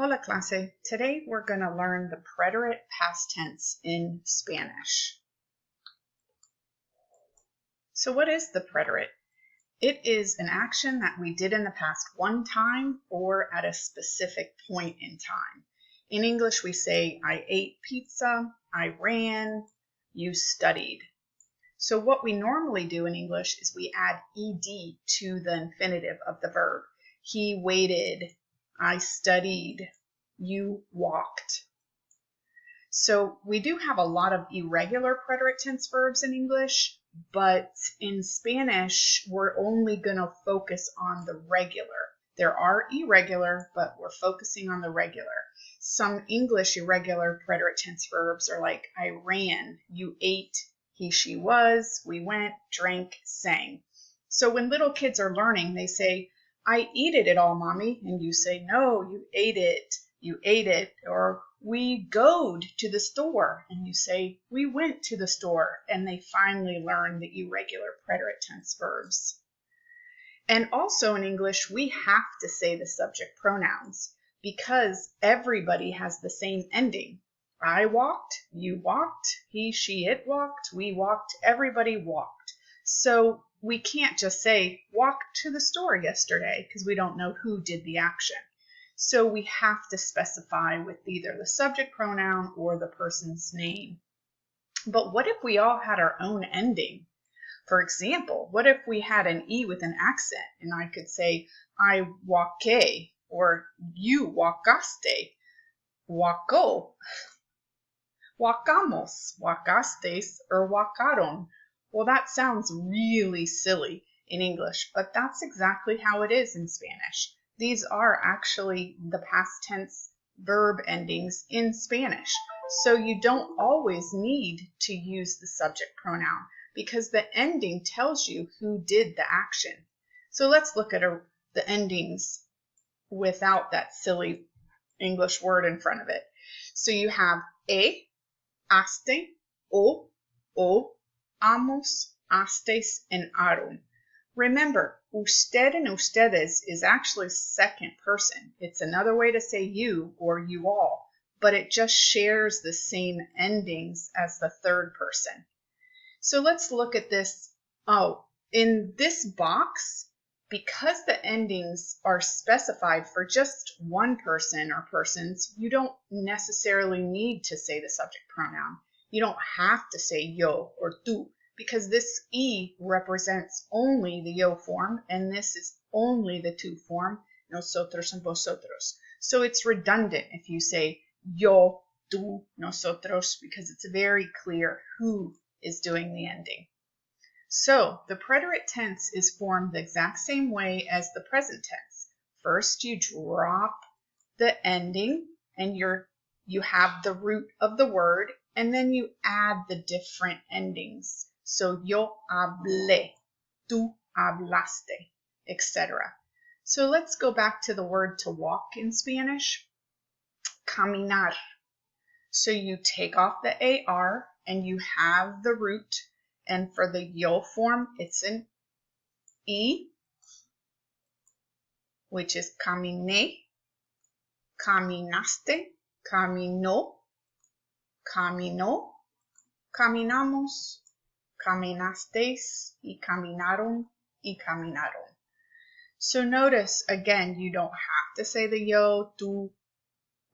Hola clase, today we're going to learn the preterite past tense in Spanish. So what is the preterite? It is an action that we did in the past one time or at a specific point in time. In English we say I ate pizza, I ran, you studied. So what we normally do in English is we add ed to the infinitive of the verb. He waited, I studied, you walked. So we do have a lot of irregular preterite tense verbs in English, but in Spanish, we're only going to focus on the regular. There are irregular, but we're focusing on the regular. Some English irregular preterite tense verbs are like I ran, you ate, he, she, was, we went, drank, sang. So when little kids are learning, they say, I eated it all, mommy. And you say, no, you ate it. Or we goed to the store. And you say, we went to the store. And they finally learn the irregular preterite tense verbs. And also in English, we have to say the subject pronouns because everybody has the same ending. I walked, you walked, he, she, it walked, we walked, everybody walked. So we can't just say, walked to the store yesterday, because we don't know who did the action. So we have to specify with either the subject pronoun or the person's name. But what if we all had our own ending? For example, what if we had an E with an accent, and I could say, I walqué, or you walkaste, walkó, walkamos, walkastes, or walkaron. Well, that sounds really silly in English, but that's exactly how it is in Spanish. These are actually the past tense verb endings in Spanish. So you don't always need to use the subject pronoun because the ending tells you who did the action. So let's look at the endings without that silly English word in front of it. So you have aste, o, amos, astes, and aron. Remember, usted and ustedes is actually second person. It's another way to say you or you all, but it just shares the same endings as the third person. So let's look at this. In this box, because the endings are specified for just one person or persons, you don't necessarily need to say the subject pronoun. You don't have to say yo or tú because this E represents only the yo form and this is only the tú form, nosotros and vosotros. So it's redundant if you say yo, tú, nosotros because it's very clear who is doing the ending. So the preterite tense is formed the exact same way as the present tense. First you drop the ending and you have the root of the word and then you add the different endings. So yo hablé, tú hablaste, etc. So let's go back to the word to walk in Spanish. Caminar. So you take off the AR and you have the root. And for the yo form, it's an E, which is caminé, caminaste, caminó, caminó, caminamos, caminasteis, y caminaron, y caminaron. So notice, again, you don't have to say the yo, tú,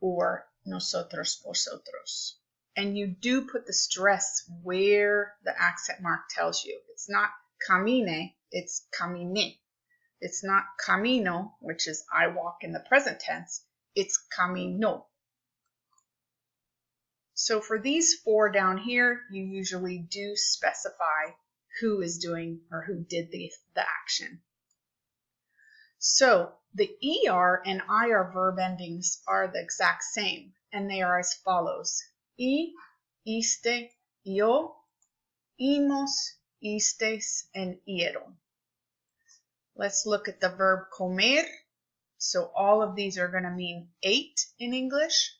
or nosotros, vosotros. And you do put the stress where the accent mark tells you. It's not camine, it's caminé. It's not camino, which is I walk in the present tense. It's camino. So for these four down here, you usually do specify who is doing or who did the action. So the ER and IR verb endings are the exact same, and they are as follows. Y, iste, yo, imos, istes, and ieron. Let's look at the verb comer. So all of these are going to mean ate in English.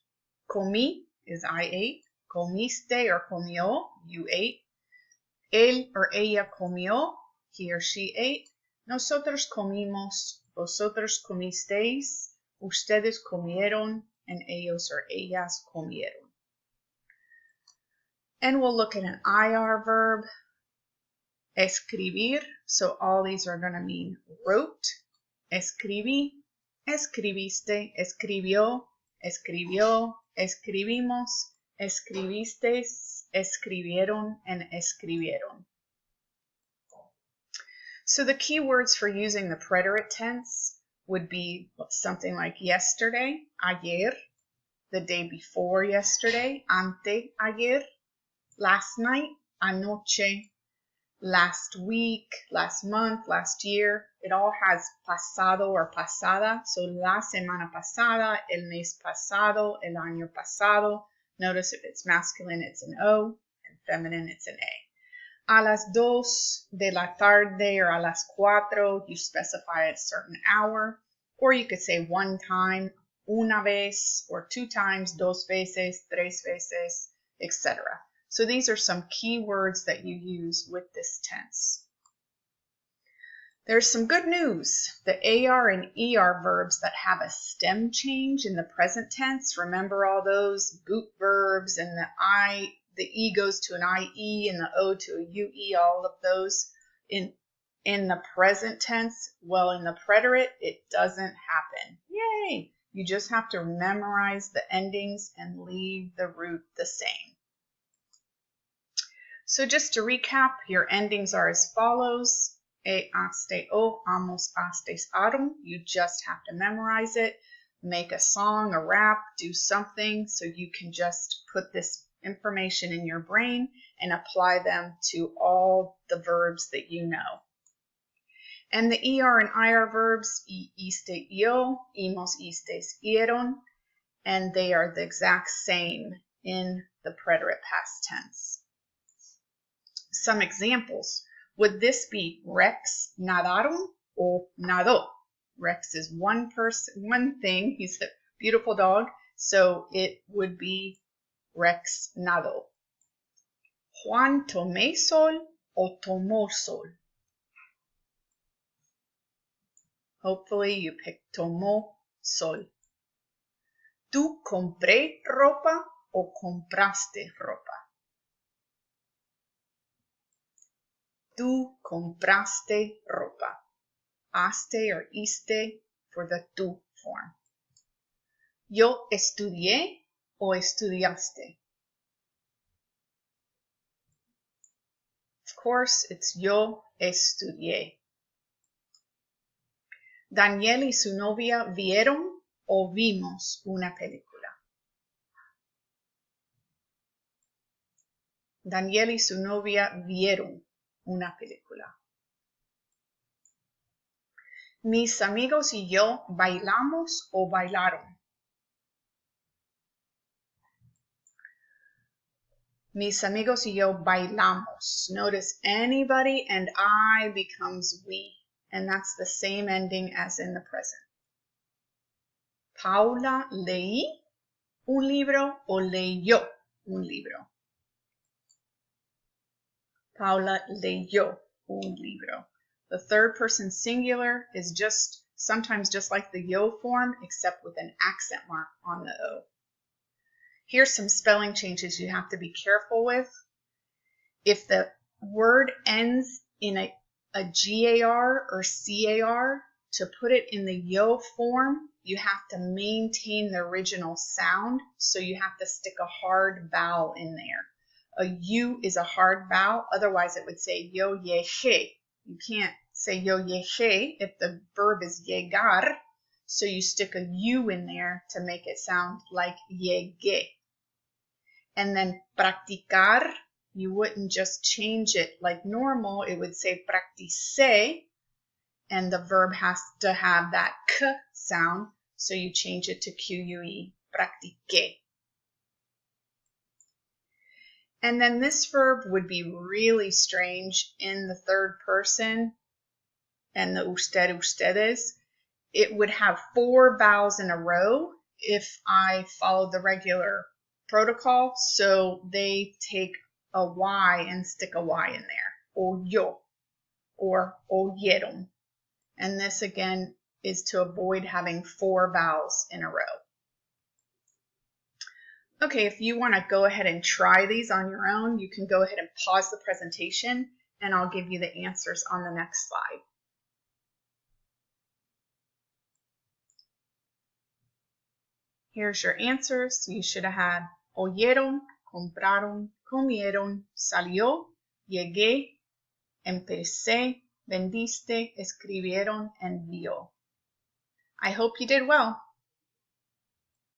Comí is I ate. Comiste or comió, you ate. Él or ella comió, he or she ate. Nosotros comimos, vosotros comisteis, ustedes comieron, and ellos or ellas comieron. And we'll look at an IR verb, escribir. So all these are going to mean wrote, escribí, escribiste, escribió, escribió, escribimos, escribisteis, escribieron, and escribieron. So the key words for using the preterite tense would be something like yesterday, ayer, the day before yesterday, ante ayer, last night, anoche, last week, last month, last year. It all has pasado or pasada. So la semana pasada, el mes pasado, el año pasado. Notice if it's masculine, it's an O, and feminine, it's an A. A las 2 de la tarde or a las 4, you specify a certain hour. Or you could say one time, una vez, or 2 times, dos veces, tres veces, etc. So these are some key words that you use with this tense. There's some good news. The AR and ER verbs that have a stem change in the present tense, remember all those boot verbs and the E goes to an IE and the O to a UE, all of those in the present tense. Well, in the preterite, it doesn't happen. Yay! You just have to memorize the endings and leave the root the same. So just to recap, your endings are as follows. E, aste, o, amos, astes, arum. You just have to memorize it. Make a song, a rap, do something so you can just put this information in your brain and apply them to all the verbs that you know. And the ER and IR verbs, iste, io, imos, istes, ieron, and they are the exact same in the preterite past tense. Some examples. Would this be Rex nadaron or nadó? Rex is one thing. He's a beautiful dog. So it would be Rex nadó. Juan tomé sol o tomó sol? Hopefully you picked tomó sol. ¿Tú compré ropa o compraste ropa? Tú compraste ropa. Aste or iste for the tú form. Yo estudié o estudiaste? Of course, it's yo estudié. Daniel y su novia vieron o vimos una película. Daniel y su novia vieron una película. Mis amigos y yo bailamos o bailaron. Mis amigos y yo bailamos. Notice anybody and I becomes we. And that's the same ending as in the present. Paula leí un libro o leyó un libro. Paula leyó un libro. The third person singular is sometimes just like the yo form, except with an accent mark on the O. Here's some spelling changes you have to be careful with. If the word ends in a GAR or CAR, to put it in the yo form, you have to maintain the original sound, so you have to stick a hard vowel in there. A U is a hard vowel, otherwise it would say yo llegué. You can't say yo llegué if the verb is llegar, so you stick a U in there to make it sound like llegué. And then practicar, you wouldn't just change it like normal, it would say practicé, and the verb has to have that k sound, so you change it to QUE, practiqué. And then this verb would be really strange in the third person and the usted, ustedes. It would have 4 vowels in a row if I followed the regular protocol. So they take a Y and stick a Y in there. Oyó or oyeron. And this again is to avoid having 4 vowels in a row. Okay, if you want to go ahead and try these on your own, you can go ahead and pause the presentation and I'll give you the answers on the next slide. Here's your answers. You should have had oyeron, compraron, comieron, salió, llegué, empecé, vendiste, escribieron, and vio. I hope you did well.